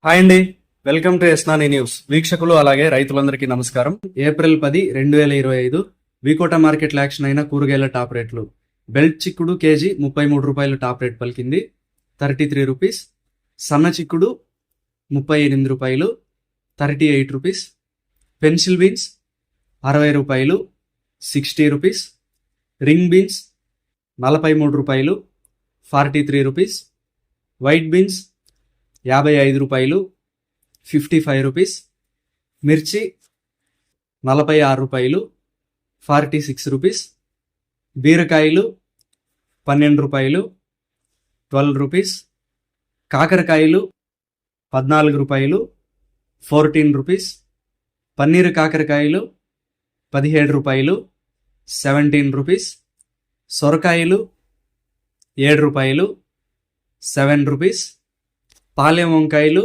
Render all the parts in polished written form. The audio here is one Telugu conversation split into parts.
హాయ్ అండి, వెల్కమ్ టు ఎస్నాని న్యూస్. వీక్షకులు అలాగే రైతులందరికీ నమస్కారం. ఏప్రిల్ 10, 2025 వికోట మార్కెట్లో యాక్షన్ అయిన కూరగాయల టాప్ రేట్లు. బెల్ట్ చిక్కుడు కేజీ 33 రూపాయలు టాప్ రేట్ పలికింది, 33 రూపీస్. సన్న చిక్కుడు 38 రూపాయలు, 38 రూపీస్. పెన్సిల్ బీన్స్ 60 రూపాయలు, 60 రూపీస్. రింగ్ బీన్స్ 43 రూపాయలు, 43 రూపీస్. వైట్ బీన్స్ 55 రూపాయలు, 55 రూపీస్. మిర్చి 46 రూపాయలు, 46 రూపీస్. బీరకాయలు 12 రూపాయలు, 12 రూపీస్. కాకరకాయలు 14 రూపాయలు, 14 రూపీస్. పన్నీరు కాకరకాయలు 17 రూపాయలు, 17 రూపీస్. సొరకాయలు 7 రూపాయలు, 7 రూపీస్. పాలెం వంకాయలు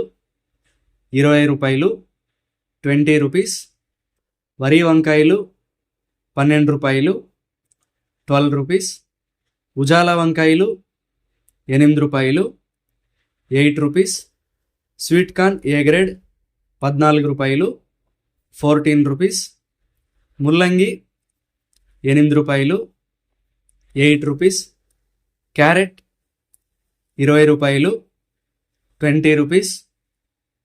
20 రూపాయలు, 20 రూపీస్. వరి వంకాయలు 12 రూపాయలు, 12 రూపీస్. ఉజాల వంకాయలు 8 రూపాయలు, 8 rupees. Sweet corn A grade 14 రూపాయలు, 14 రూపీస్. ముల్లంగి 8 రూపాయలు, 8 రూపీస్. క్యారెట్ 20 రూపాయలు, 20 రూపీస్.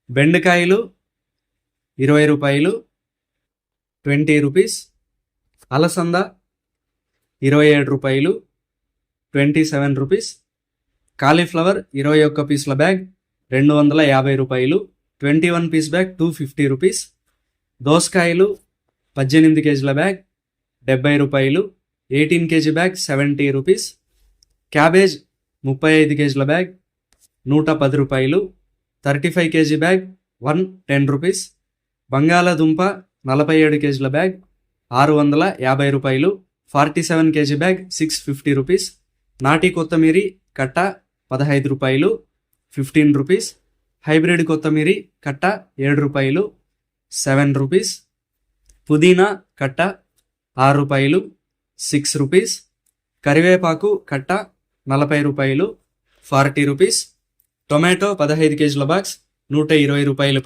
బెండకాయలు 20 రూపాయలు, 20 రూపీస్. అలసంద 27 రూపాయలు, 27 రూపీస్. కాలీఫ్లవర్ 21 పీసుల బ్యాగ్ 250 రూపాయలు, 21 పీస్ బ్యాగ్ 250 రూపీస్. దోసకాయలు 18 కేజీల బ్యాగ్ 70 రూపాయలు, 18 కేజీ బ్యాగ్ 70 రూపీస్. క్యాబేజ్ 35 కేజీల బ్యాగ్ 110 రూపాయలు, 35 కేజీ బ్యాగ్ 110 రూపీస్. బంగాళాదుంప 47 కేజీల బ్యాగ్ 650 రూపాయలు, 47 కేజీ బ్యాగ్ 650 రూపీస్. నాటి కొత్తమీరి కట్ట 15 రూపాయలు, 15 రూపీస్. హైబ్రిడ్ కొత్తమీరి కట్ట 7 రూపాయలు, 7 రూపీస్. పుదీనా కట్ట 6 రూపాయలు, 6 రూపీస్. కరివేపాకు కట్ట 40 రూపాయలు, 40 రూపీస్. టొమాటో 15 కేజీల బాక్స్ 120 రూపాయలు.